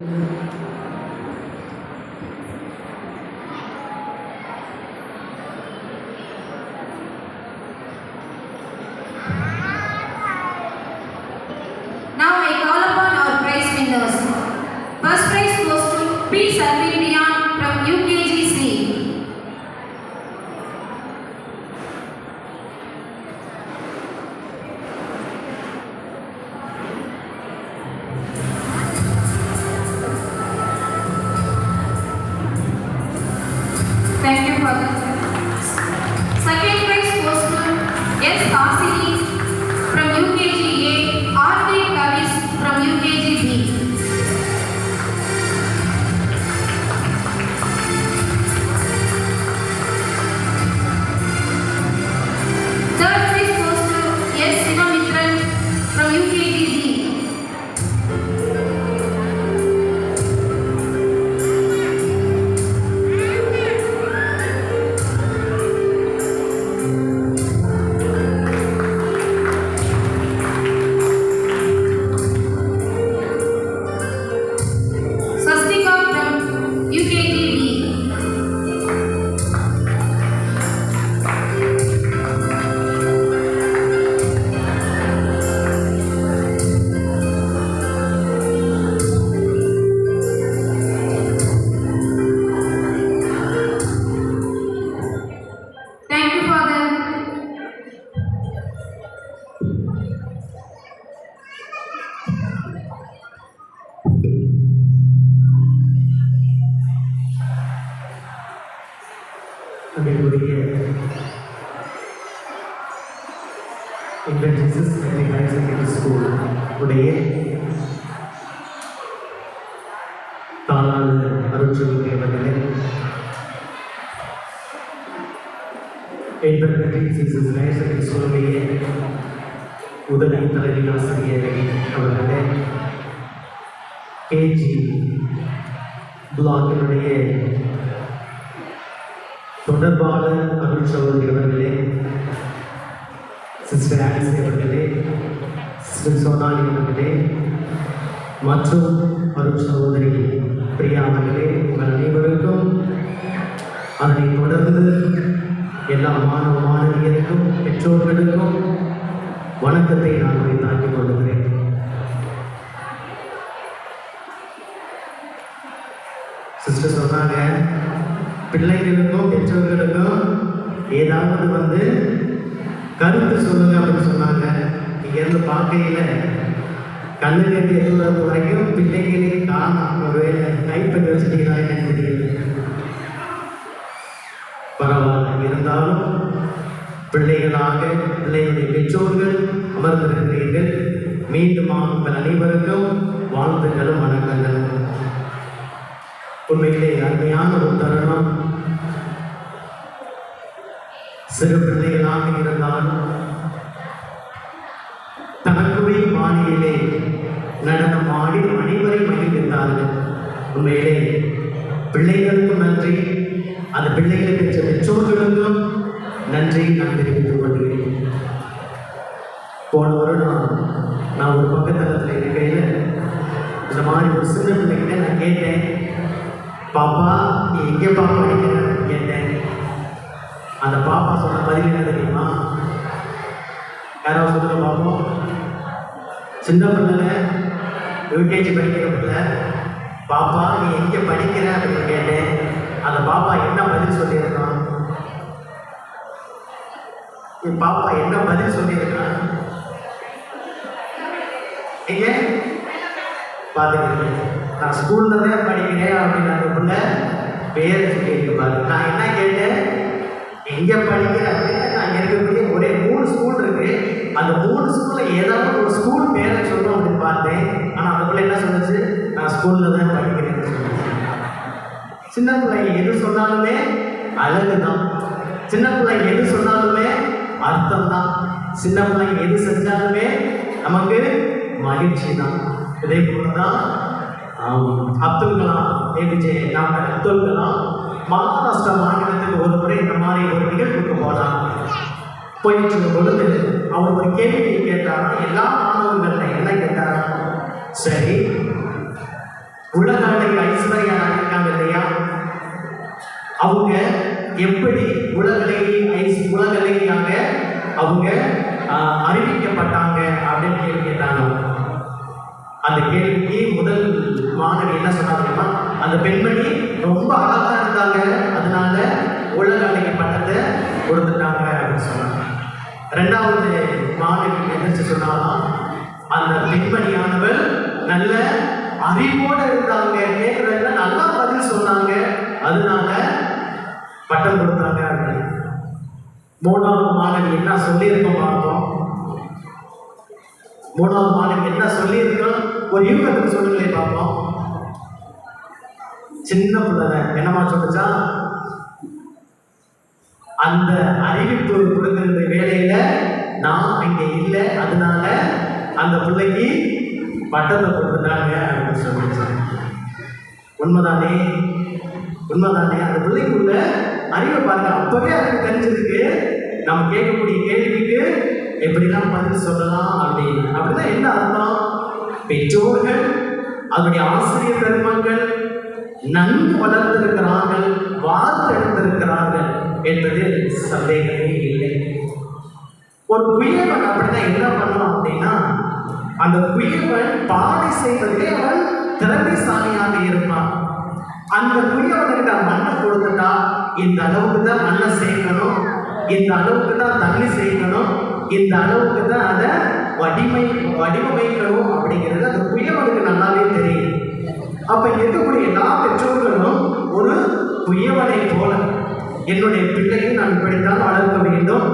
I call upon our prize winners. First prize goes to P. Sarvinian from UKGC. Thank you, Father. Second prize goes to S. Asini from UKGA, R.K. Kavis from UKGB. Third prize goes to S. Sivamitran from UKGB. Swastika from UKGB. Thank you, Father. அன்றைய இந்த Jesus matric higher secondary school உடைய தாளாளர் அருட்சகோதரி அவர்களே, எய்பர் matric Jesus higher secondary ஸ்கூலுடைய உதவி தலைமை ஆசிரியர் அவர்களே, கேஜி பிளாக்கினுடைய தொடர்பாளர் அருள் சகோதரி அவர்களே, சிஸ்டர் ஆலிசி அவர்களே, சிஸ்டர் சோனாலி அவர்களே மற்றும் அருள் சகோதரி பிரியா அவர்களே, உங்கள் அனைவருக்கும் அதனைத் தொடர்ந்து எல்லா மாணவ மாணவியருக்கும் பெற்றோர்களுக்கும் வணக்கத்தை நான் உரித்தாக்கிக் கொள்கிறேன். சிஸ்டர் சொன்னாங்க, பிள்ளைகளுக்கும் பெற்றோர்களுக்கும் ஏதாவது கருத்து சொல்லுங்க அப்படின்னு சொன்னாங்க. இங்கேருந்து பார்க்கையில் கண்ணுக்கு எதுவது வரைக்கும் பிள்ளைகளே காணும். ஒரு கைப்பற்றி வச்சுட்டீங்களா எனக்கு தெரியல. பரவாயில்ல, இருந்தாலும் பிள்ளைகளாக பிள்ளைகளுடைய பெற்றோர்கள் அமர்ந்திருக்கிறீர்கள். மீண்டும் உங்கள் அனைவருக்கும் வாழ்த்துக்களும் வணக்கங்களும். உண்மையிலே அருமையான ஒரு தருணம். சிறு பிள்ளைகளாக இருந்தாலும் தனக்குவே வானிலே நடனம் ஆடி அனைவரை மகிழ்ந்தார்கள். உண்மையிலே பிள்ளைகளுக்கும் நன்றி, அந்த பிள்ளைகளை பெற்ற பெற்றோர்களுக்கும் நன்றி நான் தெரிவித்துக் கொள்கிறேன். போன வருடம் நான் ஒரு பக்கத்தளத்தில் இருக்கையில் இந்த மாதிரி ஒரு சின்ன பிள்ளைகிட்ட நான் கேட்டேன், பாப்பா நீ எங்கே பாப்பா படிக்கிறேன்னு கேட்டேன். அந்த பாப்பா சொன்ன பதில் என்ன தெரியுமா? யாராவது சொல்லுங்க பார்ப்போம். சின்ன பிள்ளைங்க யூகேஜி படிக்கிற பிள்ளை, பாப்பா நீ எங்கே படிக்கிற அப்படின்னு கேட்டேன். அந்த பாப்பா என்ன பதில் சொல்லியிருக்கான்? என் பாப்பா என்ன பதில் சொல்லியிருக்கான்? நீங்க பார்த்துக்கிறீங்க. நான் ஸ்கூலில் தான் படிக்கிறேன் அப்படின்னு அந்த பிள்ளை பேரை சொல்லியிருக்கு பாரு. நான் என்ன கேட்டேன், எங்கே படிக்கிறேன் அப்படின்னு. நான் இருக்கக்கூடிய ஒரே 3 ஸ்கூல் இருக்கு. அந்த 3 ஸ்கூலில் ஏதாவது ஒரு ஸ்கூல் பேரை சொல்லணும் அப்படின்னு பார்த்தேன். ஆனால் அந்த பிள்ளை என்ன சொல்லுச்சு, நான் ஸ்கூலில் தான் படிக்கிறேன்னு சொல்லுச்சு. சின்ன பிள்ளைங்க எது சொன்னாலுமே அழகு தான். சின்ன பிள்ளைங்க எது சொன்னாலுமே அர்த்தம் தான். சின்ன பிள்ளைங்க எது செஞ்சாலுமே நமக்கு மகிழ்ச்சி தான். இதே போல தான் அப்துல் கலாம், ஏபிஜே டாக்டர் அப்துல் கலாம் மகாராஷ்டிரா மாநிலத்துக்கு ஒரு முறை இந்த மாதிரி ஒரு நிகழ்வுக்கு போனார். போயிட்டு இருக்கும் பொழுது அவர் ஒரு கேள்வி கேட்டார். எல்லா மாணவர்கள் என்ன கேட்டார், சரி உலக அழகி ஐஸ்வர்யா இருக்காங்க இல்லையா, அவங்க எப்படி உலகலையாக அவங்க அறிவிக்கப்பட்டாங்க அப்படின்னு கேள்வி கேட்டாங்க. அந்த கேள்விக்கு முதல் மாணவி என்ன சொன்னாங்கன்னா, அந்த பெண்மணி ரொம்ப அழகா இருந்தாங்க, அதனால உலக அழகி பட்டத்தை கொடுத்துட்டாங்க அப்படின்னு சொன்னாங்க. ரெண்டாவது மாணவி என்ன சொன்னாலும், அந்த பெண்மணியானவர் நல்ல அறிவோட இருந்தாங்க, கேட்கறதுல நல்லா பதில் சொன்னாங்க, அதனால பட்டம் கொடுத்தாங்க அப்படின்னு. மூணாவது மாணவி என்ன சொல்லியிருக்கோம் பார்த்தோம். மூணாவது மாணவி என்ன சொல்லியிருக்கோம், ஒரு யூகத்துக்கு சொல்லுங்களே பார்ப்போம். சின்ன பிள்ளை என்னமா சொல்லுச்சா, அந்த அறிவிப்பு கொடுக்கிற வேலையில நான் இங்க இல்லை, அதனால அந்த பிள்ளைக்கு பட்டத்தை கொடுத்துட்டாங்க அப்படின்னு சொல்லிச்சு. உண்மைதானே? உண்மைதானே? அந்த பிள்ளைக்குள்ள அறிவை பாருங்க, அப்பவே அதுக்கு தெரிஞ்சிருக்கு நம்ம கேட்கக்கூடிய கேள்விக்கு எப்படிலாம் பதில் சொல்லலாம் அப்படின்னு. அப்படின்னா என்ன அர்த்தம்? பெற்றோர்கள் அதனுடைய ஆசிரியர் பெருமக்கள் நன்கு வளர்த்திருக்கிறார்கள், வார்த்தெடுத்திருக்கிறார்கள் என்பது சந்தேகமே இல்லை. ஒரு குயவன் அப்படின்னா என்ன பண்ணுவான் அப்படின்னா, அந்த குயவன் பாடை செய்வதே அவன் திறமைசாலியாக இருப்பான். அந்த குயவனுக்கு மண்ணை கொடுத்துட்டா இந்த அளவுக்கு தான் மண்ணை சேர்க்கணும், இந்த அளவுக்கு தான் தண்ணி சேர்க்கணும், இந்த அளவுக்கு தான் அதை வடிவமைக்கணும் அப்படிங்கிறது அந்த குயவனுக்கு நல்லாவே தெரியும். அப்ப இருக்கக்கூடிய எல்லா பெற்றோர்களும் ஒரு குயவனை போல என்னுடைய பிள்ளையை நான் இப்படித்தான் வளர்க்க வேண்டும்,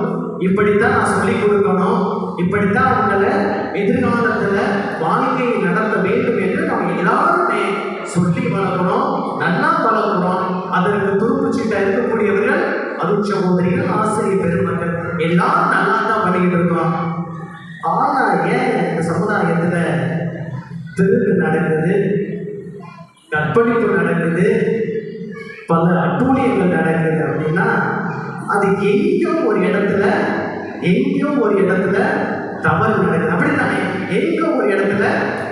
இப்படித்தான் நான் சொல்லிக் கொடுக்கணும், இப்படித்தான் அவங்களை எதிர்காலத்துல வாழ்க்கையை நடத்த வேண்டும் என்று நம்ம எல்லாருமே சொல்லி வளர்க்கணும், நல்லா வளர்க்கணும். அதற்கு துருப்புச்சீட்டா இருக்கக்கூடியவர்கள் அருள் சகோதரிகள், ஆசிரியர் பெருமக்கள் எல்லாரும் நல்லா தான் பண்ணிக்கிட்டு இருக்கோம். ஆனா ஏன் இந்த சமுதாயத்துல திருட்டு நடக்குது, கற்பழிப்பு நடக்குது, பல அட்டூழியங்கள் நடக்குது அப்படின்னா, அது எங்கேயும் ஒரு இடத்துல தவறு நடக்குது. அப்படித்தானே? எங்கோ ஒரு இடத்துல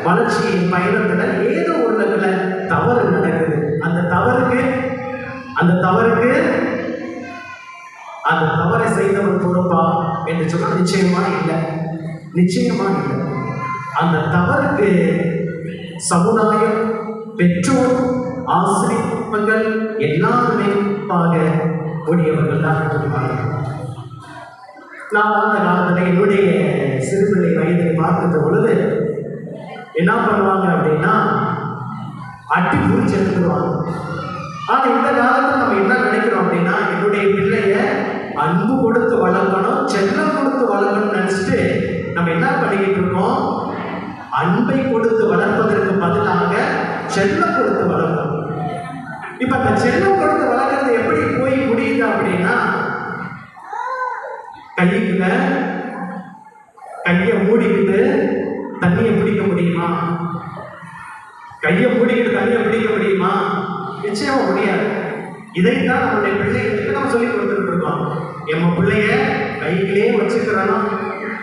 வளர்ச்சியின் பயணத்துல ஏதோ ஒரு இடத்துல தவறு நடக்குது. அந்த தவறை செய்தவன் பொறுப்பா என்று சொன்னால் நிச்சயமா இல்லை. அந்த தவறுக்கு சமுதாயம், பெற்றோர், ஆசிரியர்கள் எல்லாருமே கூடியவர்கள் தான் இருப்பாங்க. நான் அந்த காலத்தில் என்னுடைய சிறுபிள்ளை வயதை பார்க்கின்ற பொழுது என்ன பண்ணுவாங்க அப்படின்னா, அட்டி குறிச்சு எடுத்துருவாங்க. ஆனால் இந்த காலத்தில் நம்ம என்ன நினைக்கிறோம் அப்படின்னா, என்னுடைய பிள்ளைய அன்பு கொடுத்து வளர்க்கணும், செல்லம் கொடுத்து வளர்க்கணும்னு நினச்சிட்டு நம்ம என்ன பண்ணிக்கிட்டு இருக்கோம், அன்பை கொடுத்து வளர்ப்பதற்கு பதிலாக செல்லம் கொடுத்து வளர்க்கணும். இப்ப அந்த செல்லம் கொடுத்து வளர்க்கறது எப்படி போய் முடியுது அப்படின்னா, கையை மூடிக்கிட்டு தண்ணியை பிடிக்க முடியுமா? நிச்சயமா முடியாது. இதைத்தான் நம்முடைய பிள்ளைகளுக்கு நம்ம சொல்லி கொடுத்துட்டு இருக்கோம். எம்ம பிள்ளைய கையிலே வச்சுக்கிறோம்,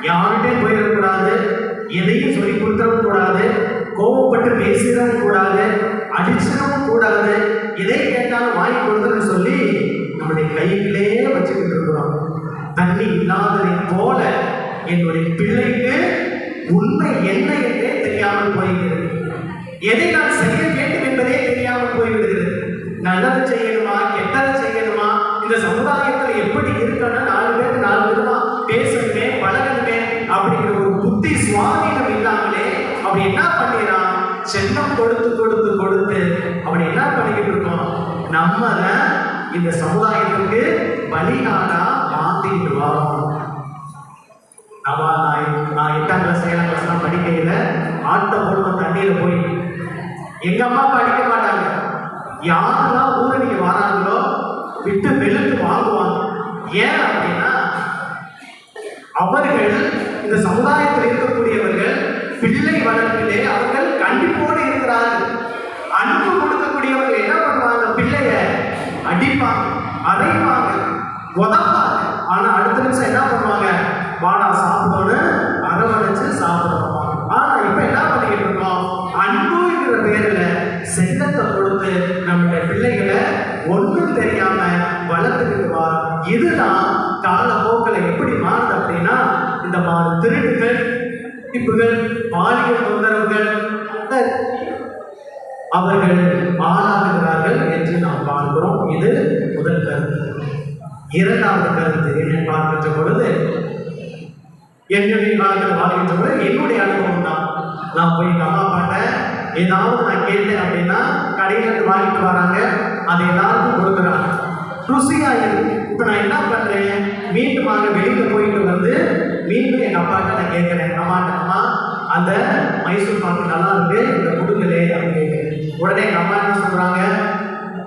யார்கிட்டே போயிடக்கூடாது, எதையும் சொல்லி கொடுத்துடவும் கூடாது, கோபப்பட்டு பேசிடவும் கூடாது, அடிச்சிடவும் கூடாது, எதை கேட்டாலும் வாங்கி கொடுத்துன்னு சொல்லி நம்முடைய கையிலே வச்சுக்கிட்டு இருக்கிறோம். தண்ணி இல்லாததை போல என்னுடைய பிள்ளைக்கு உண்மை என்ன என்றே தெரியாமல் போய்கிறது. எதை நான் செய்ய வேண்டும் என்பதே தெரியாமல் போய்விடுகிறது. நல்லது செய்யணுமா, கெட்டது செய்யணுமா, இந்த சமுதாயத்தில் எப்படி இருக்கணும், 4 பேருக்கு 4 விதமா பேசணுமே, பழகணுமே அப்படிங்கிற ஒரு புத்தி சுவாதீனம் இல்லாமலே அப்படி என்ன பண்ணிடுறான், செல்லம் கொடுத்து கொடுத்து கொடுத்து அப்படி என்ன பண்ணிக்கிட்டு இருக்கோம், நம்மள இந்த சமுதாயத்துக்கு பலிநாடா மாத்திட்டு வரோம். நான் 8ஆம் கிளாஸ் 7ஆம் கிளாஸ் படிக்கையில ஆட்டை போடுவோம் தண்ணியில போய். எங்க அம்மா அப்பா அடிக்க மாட்டாங்க. யாரெல்லாம் ஊரடிக்க வராங்களோ விட்டு வெளுத்து வாங்குவாங்க. ஏன் அப்படின்னா, அவர்கள் இந்த சமுதாயத்தில் இருக்கக்கூடியவர்கள் பிள்ளை வளர்ப்பிலே அவர்கள் கண்டிப்போடு இருக்கிறார்கள். அன்பு கொடுக்கக்கூடியவர்கள் என்ன பண்ணுவாங்க, பிள்ளைய அடிப்பாங்க, அரைவாங்க, உதப்பாங்க. ஆனா அடுத்த நிமிஷம் என்ன பண்ணுவாங்க, வாடா சாப்பிடணும்னு அரவணைச்சு சாப்பிடுவாங்க. ஆனா இப்ப என்ன பண்ணிக்கிட்டு இருக்கோம், அன்புங்கிற பேர்ல சின்னத்தை கொடுத்து நம்முடைய பிள்ளைகளை ஒன்றும் தெரியாம வளர்த்துக்கிட்டு வா. இதுதான் காலப்போக்கில் எப்படி மாறுது அப்படின்னா, இந்த திருட்டுகள், குடிப்புகள், பாலியல் தொந்தரவுகள் அவர்கள் ஆளாகிறார்கள் என்று நாம் பார்க்கிறோம். இது முதல் கருத்து. இரண்டாவது கருத்து என்ன பார்க்கின்ற பொழுது, என்னுடைய காலத்தில் வாழ்கின்ற பொழுது என்னுடைய அனுபவம் தான். நான் போய் எங்கள் அம்மா அப்பாட்ட ஏதாவது நான் கேட்டேன் அப்படின்னா கடையில இருந்து வாங்கிட்டு வராங்க, அதை எல்லாருக்கும் கொடுக்குறாங்க, ருசியா இருக்கு. இப்போ நான் என்ன பண்றேன், மீண்டுமாக வெளியில போயிட்டு வந்து மீண்டும் எங்க அப்பாட்ட நான் கேட்கிறேன், அம்மா அந்த மைசூர் பாக்கு நல்லா இருக்கு, இந்த கொடுங்களே அப்படின்னு கேட்கிறேன். உடனே எங்க அம்மா என்ன சொல்றாங்க,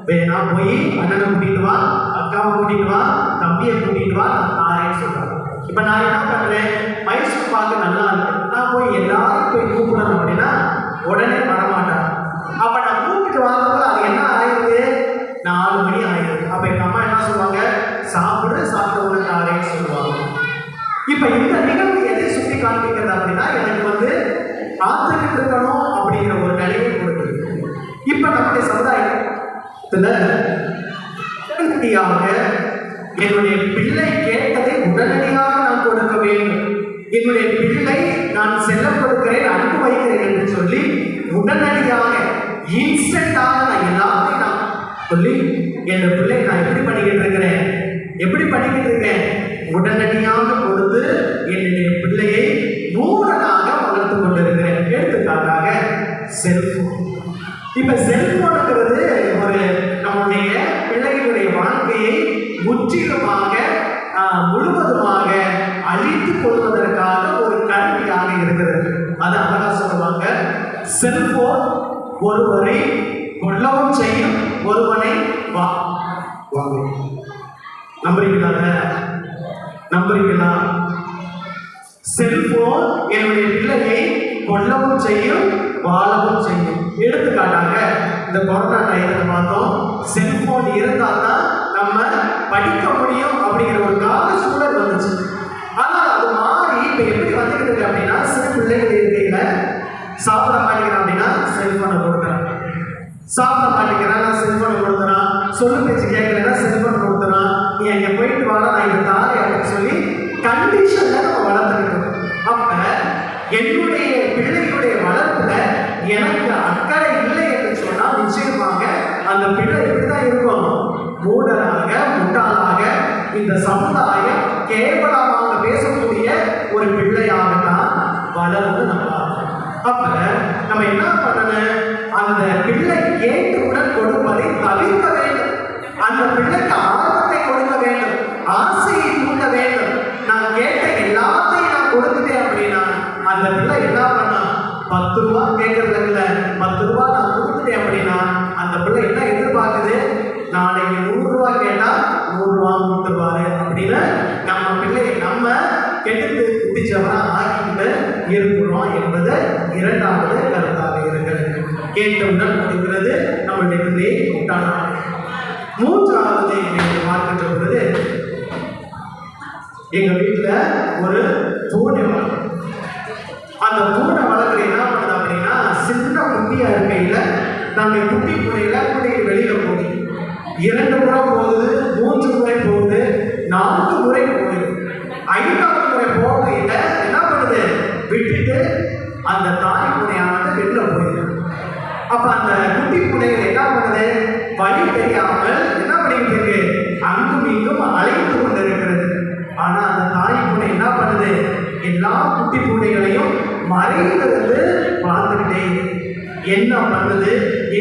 வேணா போய் அண்ணனை கூட்டிட்டு வா, அக்காவை கூட்டிட்டு வா, தம்பியை கூட்டிட்டு வா, நான் சொல்றாங்க. இப்ப நான் என்ன பண்றேன், மைசூர் பாக்கு நல்லா இருக்கு, நான் போய் எல்லாரும் போய் கூப்பிடணும் அப்படின்னா உடனே வரமாட்டான். அப்ப நான் கூப்பிட்டு வாங்கும்போது அது என்ன ஆயிடுது, 4 மணி ஆயிடுது. அப்ப எங்க அம்மா என்ன சொல்லுவாங்க, சாப்பிட உடனே ஆரேன்னு சொல்லுவாங்க. இப்ப இந்த நிகழ்வு எதை சுட்டி காண்பிக்கிறது அப்படின்னா, எனக்கு காத்துக்கிட்டு இருக்கணும் அப்படிங்கிற ஒரு நிலையை கொடுக்குது. இப்ப நம்முடைய சமுதாயத்துல உடனடியாக என்னுடைய பிள்ளை கேட்டதை உடனடியாக நான் கொடுக்க வேண்டும், என்னுடைய பிள்ளை நான் செல்லம் கொடுக்கிறேன், அன்பு வைக்கிறேன் என்று சொல்லி உடனடியாக இன்ஸ்டன்டாக நான் எல்லாத்தையும் நான் சொல்லி என் பிள்ளை நான் எப்படி பண்ணிக்கிட்டு இருக்கேன், உடனடியாக கொடுத்து என்னுடைய பிள்ளையை மூடனாக வளர்த்து கொண்டிருக்கிறேன். எடுத்துக்காட்டாக செல்போன். இப்ப செல்போனுங்கிறது ஒரு நம்முடைய பிள்ளைகளுடைய வாழ்க்கையை முற்றிலுமாக முழுவதுமாக அழித்துக் கொள்வதற்காக ஒரு கருவியாக இருக்கிறது. அது அழகா சொல்லுவாங்க, செல்போன் ஒருவரை கொல்லவும் செய்யும், ஒருவனை நம்புறீங்களா? செல்போன் என்னுடைய பிள்ளையை கொல்லவும் செய்யும், வாழவும் செய்யும். எடுத்துக்காட்டாக இந்த கொரோனா டைம்ல பார்த்தோம், செல்போன் இருந்தால் தான் நம்ம படிக்க முடியும் அப்படிங்கிற ஒரு கால சூழல் வந்துச்சு. ஆனால் அது மாறி இப்ப எப்படி வந்துகிட்டு இருக்கு அப்படின்னா, சிறு பிள்ளைகள் இருக்கையில சாப்பிட மாட்டேங்கிறான் அப்படின்னா செல்போனை கொடுக்குறான், சாப்பிட மாட்டேங்கிறான் செல்போனை கொடுக்குறான், சொல்லு பேச்சு கேட்கலன்னா செல்போனை கொடுக்குறான், நீ அங்க போயிட்டு வாடா நான் இதை தாரேன் அப்படின்னு சொல்லி கண்டிஷன்ல நம்ம வளர்த்துக்கிட்டோம். அப்ப என்னுடைய பிள்ளைகளுடைய வளர்ப்புல எனக்கு அக்கறை இல்லை என்று சொன்னால் நிச்சயமாக அந்த பிள்ளை எப்படிதான் இருக்கும், மூடராக, முட்டாளாக, இந்த சமுதாயம் கேவலமாக பேசக்கூடிய ஒரு பிள்ளையாகத்தான் வளர்ந்து நம்ம. அப்ப நம்ம என்ன பண்ணணும், அந்த பிள்ளை கேட்டுடன் கொடுப்பதை தவிர்க்க வேண்டும், அந்த பிள்ளைக்கு ஆர்வத்தை கொடுக்க வேண்டும், ஆசையை தூண்ட வேண்டும். நான் கேட்ட எல்லாத்தையும் நான் கொடுத்துட்டேன் அப்படின்னா அந்த பிள்ளை என்ன பண்ணா, 10 ரூபா கேட்கறது இல்லை, 10 ரூபா நான் கொடுத்துட்டேன் அப்படின்னா அந்த பிள்ளை என்ன எதிர்பார்க்குது, நாளைக்கு 100 ரூபா கேட்டா 100 ரூபா கொடுத்துருவாரு அப்படின்னு நம்ம பிள்ளையை நம்ம கெட்டு குட்டிச்சவரா ஆக்கிட்டு இருக்கிறோம் என்பது இரண்டாவது கருத்தாக இருக்கிறது. கேட்டவுடன் முடிக்கிறது நம்மளுடைய பிள்ளையை கூட்டாளர். மூன்றாவது பார்க்கின்ற பொழுது, எங்க வீட்டுல ஒரு பூனை வளர்க்கும். அந்த பூனை வளர்க்குற என்ன பண்ணுது அப்படின்னா, சின்ன குட்டியா இருக்கையில நம்முடைய குட்டி பூனையில குட்டிக்கு வெளியில போகுது, 2 முறை போகுது, 3 முறை போகுது, 4 முறை போகுது, 5வது முறை போகையில என்ன பண்ணுது, விட்டுட்டு அந்த தாய் பூனையானது வெளில போயிடுது. அப்ப அந்த குட்டி பூனைகள் என்ன பண்ணுது, வழி தெரியாமல் என்ன பண்ணிட்டு இருக்கு, அங்கும் இங்கும் அழைத்து கொண்டிருக்கிறது. ஆனா அந்த தாய் பூனை என்ன பண்ணுது, எல்லா குட்டி பூனைகளையும் மறைந்திருந்து பார்த்துக்கிட்டே என்ன பண்ணுது,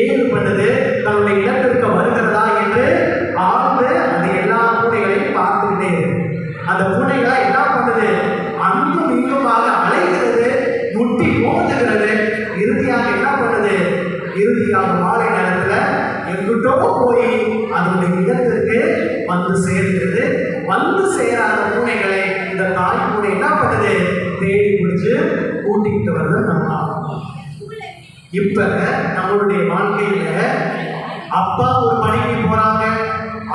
ஏது பண்ணுது, தன்னுடைய இடத்திற்கு வருகிறதா என்று ஆழ்ந்து அந்த எல்லா பூனைகளையும் பார்த்துக்கிட்டே அந்த பூனைகளை என்ன பண்ணுது, அங்கும் இங்குமாக அலைகிறது, முட்டி மோதுகிறது. இறுதியாக என்ன பண்ணுது, இறுதியாக மாலை நேரத்துல எங்கிட்டோ போய் அதனுடைய இடத்திற்கு வந்து சேர்கிறது. வந்து சேராத பூனைகளை இந்த தாய் பூனை என்ன பண்ணுது, தேடி பிடிச்சு கூட்டிக்கிட்டு வருது நம்ம. இப்ப நம்மளுடைய வாழ்க்கையில அப்பா ஒரு பணிக்கு போறாங்க,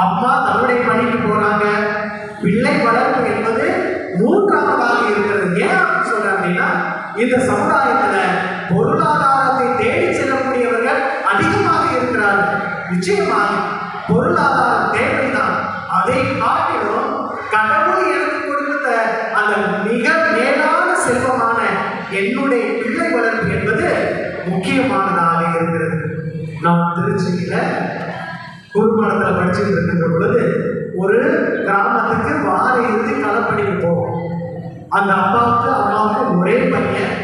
அம்மா தன்னுடைய பணிக்கு போறாங்க, பிள்ளை வளர்ப்பு என்பது மூன்றாவதாக இருக்கிறது. ஏன் அப்படின்னு சொல்றேன் அப்படின்னா, இந்த சமுதாயத்துல பொருளாதாரத்தை தேடி செல்லக்கூடியவர்கள் அதிகமாக நிச்சயமாக பொருளாதார தேவைதான். அதை காட்டிலும் கடவுள் எனக்கு கொடுத்த அந்த மிக மேலான செல்வமான என்னுடைய பிள்ளை வளர்ப்பு என்பது முக்கியமானதாக இருக்கிறது. நாம் திருச்சியில குருமணத்தில் படிச்சுட்டு இருக்கின்ற பொழுது ஒரு கிராமத்துக்கு வார இறுதி களப்பணிக்கு போவோம். அந்த அம்மாவுக்கு ஒரே பையன்,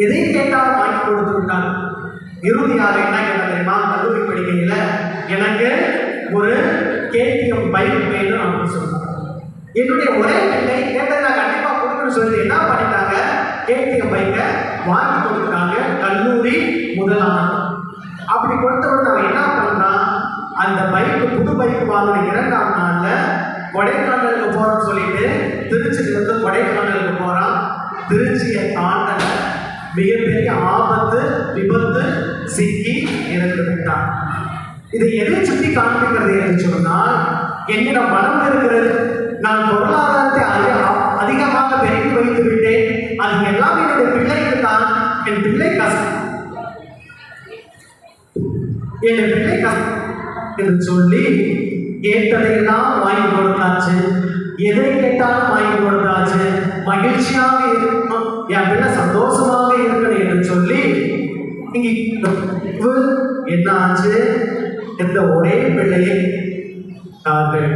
எதை கேட்டாலும் வாங்கி கொடுத்து விட்டாங்க. இறுதியாக என்ன கேட்ட தெரியுமா? கல்லூரி படிக்கையில எனக்கு ஒரு KTM பைக் வேணும் அப்படின்னு சொன்னாங்க. என்னுடைய ஒரே பிள்ளை கேட்டதை நான் கண்டிப்பா கொடுக்கணும்னு சொல்லி என்ன பண்ணிட்டாங்க, KTM பைக்கை வாங்கி கொடுத்தாங்க. கல்லூரி முதலாம் ஆண்டு அப்படி கொடுத்தவங்க நான் என்ன பண்றான், அந்த பைக்கு புது பைக் வாங்கின 2ஆம் நாள்ல கொடைக்கானலுக்கு போறோம்னு சொல்லிட்டு திருச்சியிலிருந்து கொடைக்கானலுக்கு போறான். திருச்சியை தாண்டல, மிகப்பெரிய ஆபத்து, விபத்து, சிக்கி இறந்து விட்டான். இதை எதை சுட்டி காண்பிக்கிறது என்று சொன்னால், என்னிடம் மனம் இருக்கிறது, நான் பொருளாதாரத்தை அதிகமாக பெருக்கி வைத்து விட்டேன், அது எல்லாம் என்னுடைய பிள்ளைக்கு தான். என் பிள்ளை கஷ்டம் என்று சொல்லி கேட்டதையெல்லாம் வாங்கி கொடுத்தாச்சு. எதை கேட்டாலும் வாங்கி கொடுத்தாச்சு. மகிழ்ச்சியாக இருக்கணும், என் பிள்ளை சந்தோஷமாக இருக்கணும் என்று சொல்லி என்ன ஆச்சு, என்ற ஒரே பிள்ளையை தாங்கள்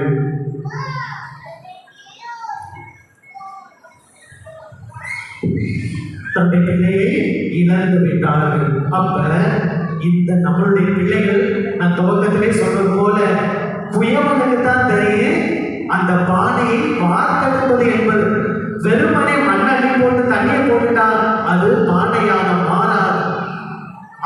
தன்னுடைய பிள்ளையை இழந்து விட்டார்கள். அப்ப இந்த நம்மளுடைய பிள்ளைகள், நான் துவக்கத்திலே சொல்றது போல, புயவனுக்கு தான் தெரியும் அந்த பானையை வார்த்தெடுப்பது என்பது. வெறுமனே மண்ணள்ளி போட்டு தண்ணியை போட்டுட்டால் அது பானையாக மாறாது.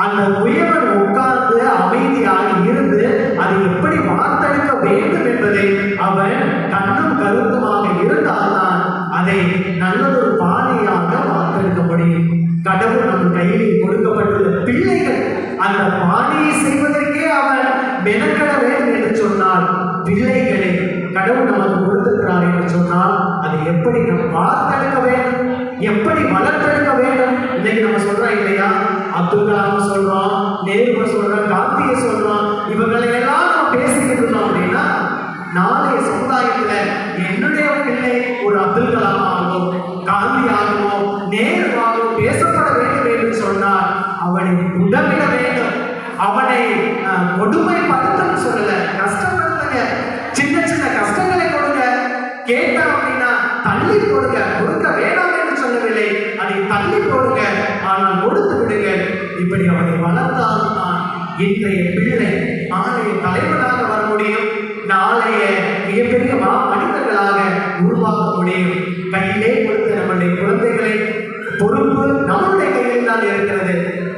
அந்த புயவன் உட்கார்ந்து அமைதியாக இருந்து அதை எப்படி வார்த்தெடுக்க வேண்டும் என்பதை அவன் கண்ணும் கருத்துமாக இருந்தால்தான் அதை நல்லதொரு பானையாக வார்த்தெடுக்க முடியும். கடவுள் நம் கையில் கொடுக்கப்பட்டுள்ள பிள்ளைகள் அந்த பானையை செய்வதற்கே அவன் மெனக்கட வேண்டும் என்று சொன்னால், பிள்ளைகளை கடவுள் நமக்கு கொடுத்திருக்கிறார் என்று சொன்னால் அதை எப்படி நாம் வார்த்தெடுக்க வேண்டும், எப்படி வளர்த்தெடுக்க வேண்டும். இன்னைக்கு நம்ம சொல்றோம் இல்லையா, அப்துல் கலாம் சொல்றோம், நேரு சொல்றோம், காந்தியை சொல்றோம், இவங்களை எல்லாம் நம்ம பேசிக்கிட்டு இருந்தோம் அப்படின்னா, நாளைய சமுதாயத்துல என்னுடைய பிள்ளை ஒரு அப்துல் கலாம் ஆகும், காந்தி ஆகும், நேரு ஆகும் பேசப்பட வேண்டும் என்று சொன்னால் அவனை உடம்பிட வேண்டும். அவனை கொடுமைப்படுத்தன்னு சொல்லல, கஷ்டப்படுத்துங்க, சின்ன சின்ன கஷ்டங்களை கொடுங்க. கேட்டா அப்படின்னா தள்ளி போடுங்க, கொடுக்க வேண்டாம் என்று சொல்லவில்லை, அதை தள்ளி போடுங்க, ஆனால் கொடுத்து விடுங்க. இப்படி அவனை வளர்த்தால்தான் இன்றைய பிள்ளை நாளைய தலைவராக வர முடியும், நாளைய மிகப்பெரிய மனிதர்களாக உருவாக்க முடியும். கையிலே கொடுத்த நம்முடைய குழந்தைகளை பொறுப்பு நம்மளுடைய கையில் தான் இருக்கிறது.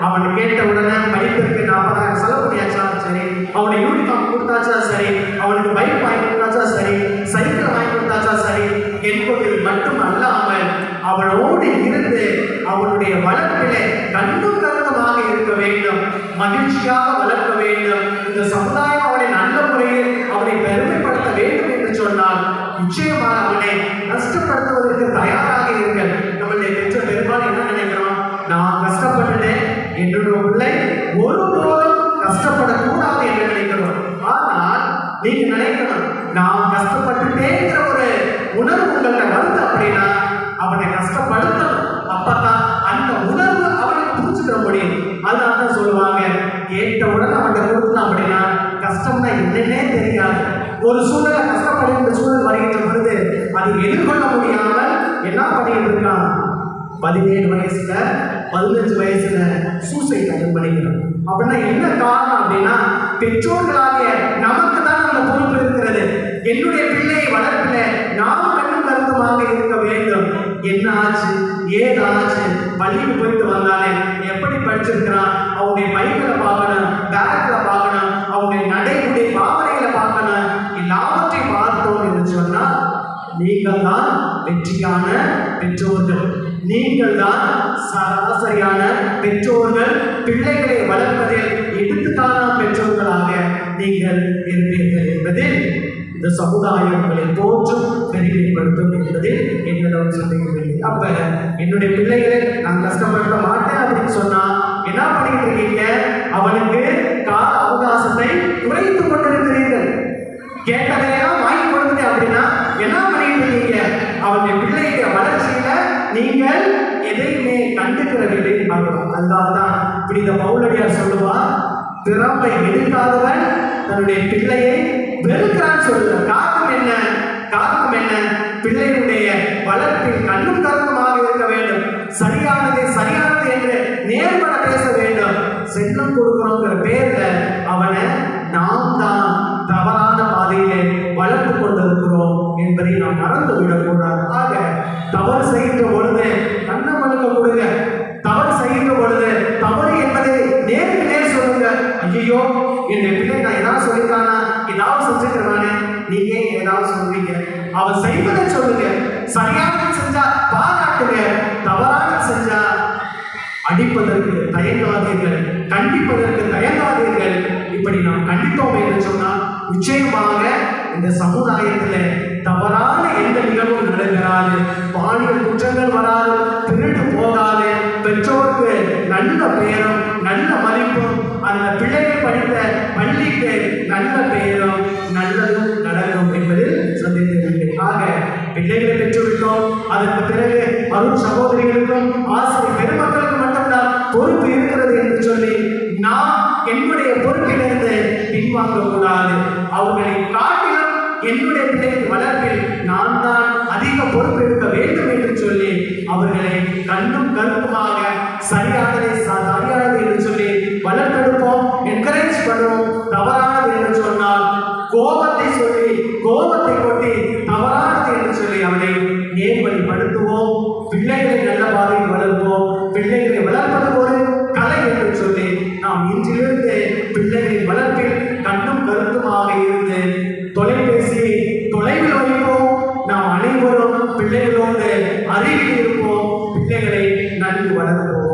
அவன் கேட்ட உடனே படிப்பிற்கு 40,000 செலவு பண்ணியாச்சா சரி, அவனுடைய யூனிஃபார்ம் கொடுத்தாச்சா சரி, அவனுக்கு பைக் வாங்கி கொடுத்தாச்சா சரி, சைக்கிள் வாங்கி கொடுத்தாச்சா சரி என்பதில் மட்டும் அல்லாமல் அவனோடு இருந்து அவனுடைய வளர்ப்பிலே கண்ணும் கருத்துமாக இருக்க வேண்டும், மகிழ்ச்சியாக வளர்க்க வேண்டும். இந்த சமுதாயம் அவனை நல்ல முறையில் அவனை பெருமைப்படுத்த வேண்டும் என்று சொன்னால் நிச்சயமாக அவனை கஷ்டப்படுத்துவதற்கு தயாராக இருங்கள். நம்மளுடைய பெரும்பாலும் என்ன நினைக்கிறோம், நான் கஷ்டப்பட்டுட்டேன், என்னுடைய பிள்ளை ஒருபோதும் கஷ்டப்படக்கூடாது என்று நினைக்கிறோம். ஆனால் நீங்க நினைக்கணும், நான் கஷ்டப்பட்டுட்டேங்கிற ஒரு உணர்வு உங்கள்கிட்ட வருது அப்படின்னா அவனை கஷ்டப்படுத்தணும். அப்பதான் அந்த உணர்வு அவனுக்கு புரிஞ்சுக்கிற முடியும். அதனால்தான் சொல்லுவாங்க, கேட்டவுடன் அவன்கிட்ட கொடுத்தான் அப்படின்னா கஷ்டம்னா என்னன்னே தெரியாது. ஒரு சூழலை கஷ்டப்படுகின்ற சூழல் வருகின்ற பொழுது அதை எதிர்கொள்ள முடியாமல் என்ன பண்ணிட்டு இருக்கான், 17 வயசுல 15 வயசுல சூசைட் அட்டன் பண்ணிக்கிறோம். அப்படின்னா என்ன காரணம் அப்படின்னா, பெற்றோர்களாகிய நமக்கு தான் அந்த பொறுப்பு இருக்கிறது. என்னுடைய பிள்ளையை வளர்ப்பில நாம் கண்ணும் கருத்துமாக இருக்க வேண்டும். என்ன ஆச்சு, ஏதாச்சு, பள்ளிக்கு போயிட்டு வந்தாலே எப்படி படிச்சிருக்கிறான், அவங்களுடைய பைக்களை பார்க்கணும், பேக்ல பார்க்கணும், அவங்களுடைய நடைமுறை பாவனைகளை பார்க்கணும். எல்லாவற்றையும் பார்த்தோம் என்று சொன்னால் நீங்கள் தான் வெற்றியான பெற்றோர்கள், நீங்கள் தான் சராசரியான பெற்றோர்கள். பிள்ளைகளை வளர்ப்பதில் எடுத்துக்கான பெற்றோர்களாக நீங்கள் இருப்பீர்கள் என்பதில் இந்த சமுதாயம் உங்களை போற்றும் பெருமைப்படுத்தும் என்பதில் என்னிடம் சொல்லுங்கள். அப்ப என்னுடைய பிள்ளைகளை நான் கஷ்டப்படுத்த மாட்டேன் அப்படின்னு சொன்னா என்ன பண்ணிட்டு இருக்கீங்க, அவனுக்கு கால அவகாசத்தை இருக்கிற வேலையை பார்க்கிறோம். அதனால்தான் புனித பவுலடியார் சொல்லுவார், திறமை எடுக்காதவன் தன்னுடைய பிள்ளையை வெறுக்கிறான்னு சொல்லுவார். காரணம் என்ன? காரணம் என்ன? பிள்ளையுடைய வளர்ப்பில் கண்ணும் கருத்துமாக இருக்க வேண்டும். சரியானதை சரியானது என்று நேர்மட பேச வேண்டும். செல்லம் கொடுக்கிறோங்கிற பேர்ல அவனை நாம் தான் தவறான பாதையிலே வளர்த்து கொண்டிருக்கிறோம் என்பதை நாம் மறந்து விடக்கூடாது. ஆக தவறு செய்கின்ற பொழுது கண்ணம் அழுக்க கொடுங்க. தவறு செய்கின்ற பொழுது தவறு என்பதை நேருக்கு நேர் சொல்லுங்க. ஐயோ, என் பிள்ளை நான் ஏதாவது சொல்லிட்டானா, ஏதாவது செஞ்சுக்கிறானே, நீங்க ஏதாவது சொல்லுவீங்க. அவன் செய்வதை சொல்லுங்க. சரியானது செஞ்சா பாராட்டுங்க, தவறானது செஞ்சா அடிப்பதற்கு தயங்காதீர்கள், கண்டிப்பதற்கு தயங்காதீர்கள். இப்படி நாம் கண்டித்தோம் என்று சொன்னால் நிச்சயமாக இந்த சமுதாயத்தில் தவறான எந்த நிகழ்வும் நடக்கிறாது, பாலியல் குற்றங்கள் வராது, திருடு போகாது, பெற்றோருக்கு நல்ல பெயரும் நல்ல மதிப்பும், அந்த பிள்ளைகள் படித்த பள்ளிக்கு நல்ல பெயரும் நல்லதும் நடக்கும் என்பதில் சந்தேகமில்லை. ஆக பிள்ளைகளை பெற்றுவிட்டோம். அதற்கு பிறகு அருள் சகோதரிகளுக்கும் ஆசிரியர் பெருமக்களுக்கு மட்டும்தான் பொறுப்பு இருக்கிறது என்று சொல்லி நாம் என்னுடைய பொறுப்பிலிருந்து பின்வாங்க கூடாது. அவர்களை காட்டிலும் என்னுடைய பிள்ளைகள் வளர்ப்பில் நான் தான் அதிக பொறுப்பு எடுக்க வேண்டும் என்று சொல்லி அவர்களை கண்ணும் கருத்துமாக சரியானதை சரியானது என்று சொல்லி வளர்த்தெடுப்போம், என்கரேஜ் பண்ணுவோம். தவறானது என்று சொன்னால் கோபத்தை சொல்லி கோபத்தை கொட்டி தவறானது என்று சொல்லி அவனை நேர்வழிப்படுத்துவோம். பிள்ளைகளை நல்ல பாதையில் வளர்ப்போம். பிள்ளைகளை வளர்ப்பது ஒரு கலை என்று சொல்லி நாம் இன்றிலிருந்து பிள்ளைகளின் வளர்ப்பில் கண்ணும் கருத்துமாக இருந்து தொலைபேசி தொலைவில் வைப்போம். நாம் அனைவரும் பிள்ளைகளோடு அருகில் இருப்போம். பிள்ளைகளை நன்கு வளர்ப்போம்.